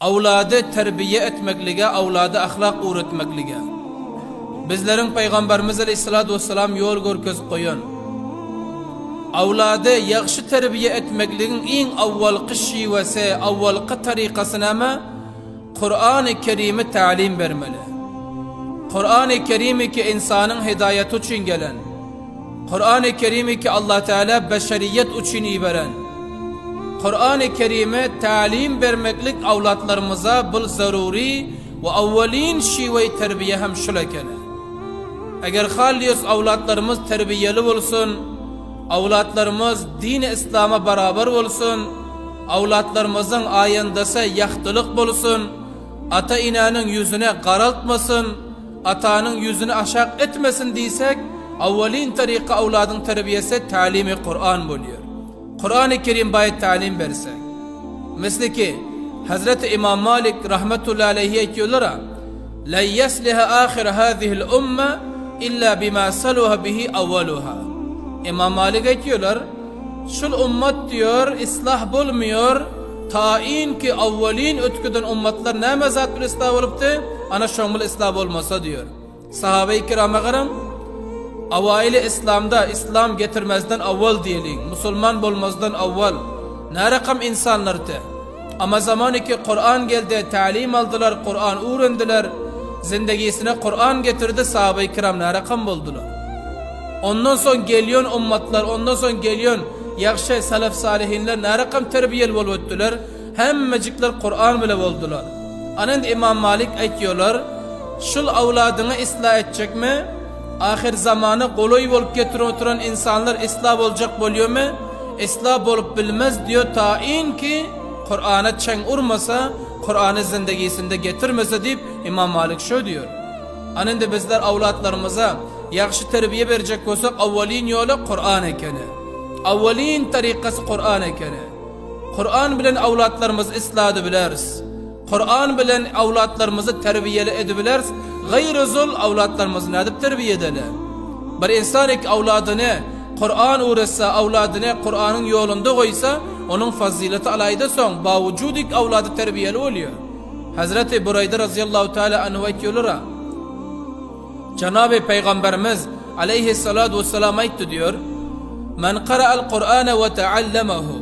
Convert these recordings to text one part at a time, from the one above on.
Avladı terbiye etmeklige, avladı ahlak öğretmeklige. Bizlerin Peygamberimiz Aleyhissalatu vesselam yol görköz koyun. Avladı yaxşı terbiye etmekligin en avvalqı şivesi, avvalqı tarikası näme? Kur'an-ı Kerim'i ta'lim vermeli. Kur'an-ı Kerim'i ki insanın hidayeti için gelen, Kur'an-ı Kerim'i ki Allah Teala beşeriyet için iberen, Kur'an-ı Kerim'e ta'lim vermeklik avlatlarımıza bil zaruri ve avvalin şive terbiye hem şulekene. Eğer haliyos avlatlarımız terbiyeli olsun, avlatlarımız din-i İslam'a beraber olsun, avlatlarımızın ayındasa yaxtılık olsun, ata inanın yüzüne qaraltmasın, atanın yüzünü aşağı etmesin diysek, avvalin tarika avladın terbiyesi ta'limi Kur'an buluyor. Kur'an-ı Kerim bayit ta'lim versek. Mesela ki Hazreti İmam Malik rahmetullahi aleyhi diyorlar, "La yasliha ahir hadhihi'l umme illa bima saluha bihi awwaluha." İmam Malik diyorlar, "Şul ümmet diyor ıslah bulmuyor, tayin ki avvalin ötküden ümmetler ne mezat bir ıslah oluptu, ana şomul ıslah olmasa diyor." Sahabe-i kirama garam, availi İslam'da İslam getirmezden avval diyelim, Müslüman olmazdan avval ne rakam insanlardı. Ama zamanı ki Kur'an geldi, ta'lim aldılar, Kur'an öğrendiler, zindegisine Kur'an getirdi, sahabe-i kiram ne rakam buldular. Ondan sonra geliyon ummatlar, ondan sonra geliyon yakşı salaf salihinler ne rakam terbiyeli oluttular, hemmecikler Kur'an bile oldular. Anan İmam Malik aytıyorlar, şul avladını ıslah edecek mi? Ahir zamanı kolay olup getiren oturan insanlar ıslah olacak buluyor mu? Islah olup bilmez diyor, tayin ki Kur'an'a çeng urmasa, Kur'an'ı zindegisinde getirmese deyip İmam Malik şu diyor. Anında bizler avlatlarımıza yaxşı terbiye verecek olsak avvalin yolu Kur'an ekeni. Avvalin tarikası Kur'an ekeni. Kur'an bilen avlatlarımız ısladı bileriz. Kur'an bilen avlatlarımızı terbiyeli edebiliriz. Gayrı zul avlatlarımızı ne edip terbiye edelim. Bir insan ki avladını Kur'an uğrasa, avladını Kur'an'ın yolunda koysa, onun fazileti alayda son, bavucudik avladı terbiyeli oluyor. Hazreti Burayda radıyallahu teala anhu diyorlar, Cenab-ı Peygamberimiz aleyhissalatu vesselam ayıttı diyor, "Men qara'al Kur'ane ve teallemahu."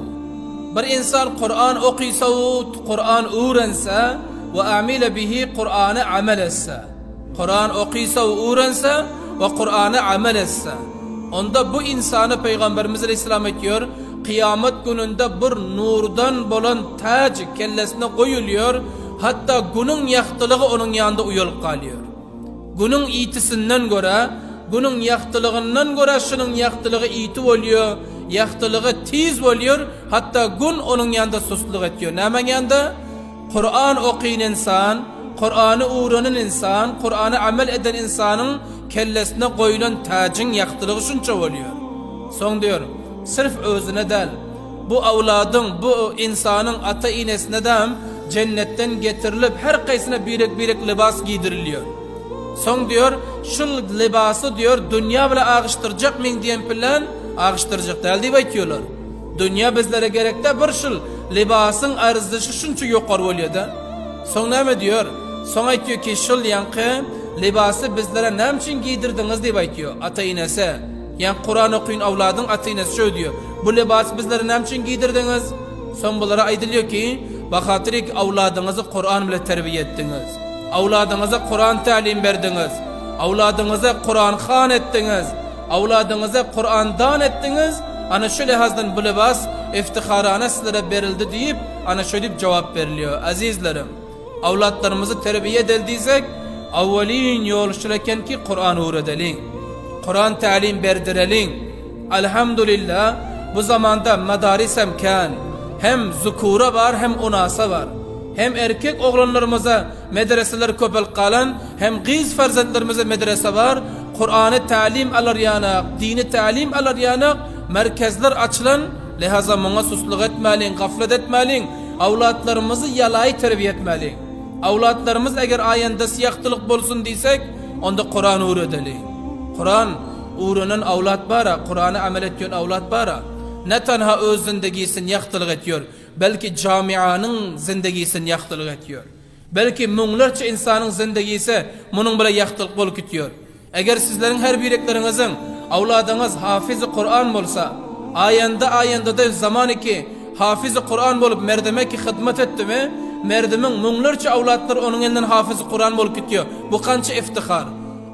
Bir insan Kur'an okuysa, Kur'an öğrense ve amile bihi Kur'an'ı amel etse. Kur'an okuysa, öğrense ve Kur'an'ı amel etse. Onda bu insanı Peygamberimiz aleyhisselam ediyor, kıyamet gününde bir nurdan bolan tac kellesine koyuluyor, hatta günün yaktılığı onun yanında uyulup kalıyor. Günün itisinden göre, günün yaktılığından göre şunun yaktılığı iti oluyor, yaktılığı tiz oluyor, hatta gün onun yanında susluk ediyor. Nemen yanında? Kur'an okuyan insan, Kur'an'ı öğrenen insan, Kur'an'ı amel eden insanın kellesine koyulan tacın yaktılığı şunca oluyor. Son diyor, sırf özüne del, bu avladın, bu insanın ata inesine de cennetten getirilip her kaysına birek libas giydiriliyor. Son diyor, şu libası diyor, dünya bile ağıştıracak mıyım diyen plan, ağıştıracak değil diye bakıyorlar. Dünya bizlere gerekte bir şu libasın arzışı şunca yukarı oluyor da. Son ne diyor? Son diyor ki şu yankı libası bizlere ne için giydirdiniz diye bakıyor. Ata inese, yani Kur'an okuyun avladın ata inesi şöyle diyor. Bu libası bizlere ne için giydirdiniz? Son bunlara aydılıyor ki, bakatirik avladınızı Kur'an bile terbiye ettiniz. Avladınıza Kur'an ta'lim verdiniz. Avladınıza Kur'an khan ettiniz. Avladınıza Kur'an'dan ettiniz. Ana şu lehazdan bu libas iftiharana sizlere verildi deyip ana şöyle cevap veriliyor. Azizlerim, avlatlarımızı terbiye edildiysek avvalin yol şureken ki Kur'an öğredelim. Kur'an ta'lim verdirelim. Elhamdülillah bu zamanda madaris imkan, hem zukura var hem unasa var. Hem erkek oğlanlarımıza medreseler köpel kalan, hem kız farzatlarımıza medrese var. Kur'an'ı ta'lim alır yanak, dini ta'lim alır yanak, merkezler açılan, lihaza buna susluk etmelin, gaflet etmelin, avlatlarımızı yalayı terbiye etmelin. Avlatlarımız eğer ayında siyahtılık bolsun diysek, onda Kur'an öğredelim. Kur'an öğrenen avlat bara, Kur'an'ı amel ediyor avlat bara. Ne tenha öz zindegisini yaxtılık ediyor. belki camianın zindegisini yaktılık ediyor. Belki münglerce insanın zindegisi bunun bile yaktılık bolup gidiyor. Eğer sizlerin her bireklerinizin avladınız hafız-ı Kur'an bolsa, ayanda da zamanı ki hafız-ı Kur'an bolup merdeme ki hizmet etti mi, merdemin münglerce avlatlar onun elinden hafız-ı Kur'an bolup gidiyor. Bu kança iftihar.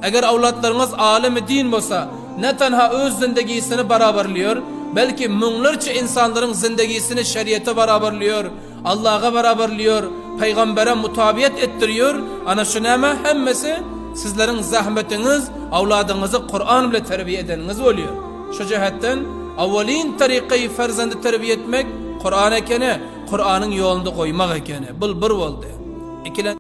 Eğer avlatlarınız alemi din bolsa, ne tenha öz zindegisini beraberliyor, belki münglerce insanların zindegisini şeriyete beraberliyor, Allah'a beraberliyor, peygambere mutabiyet ettiriyor. Ana şu neme hemmesi sizlerin zahmetiniz, avladınızı Kur'an ile terbiye edeniniz oluyor. Şu cihetten avvalin tarikayı ferzendi terbiye etmek Kur'an ekene, Kur'an'ın yolunda koymak ekene. Bul bir oldu.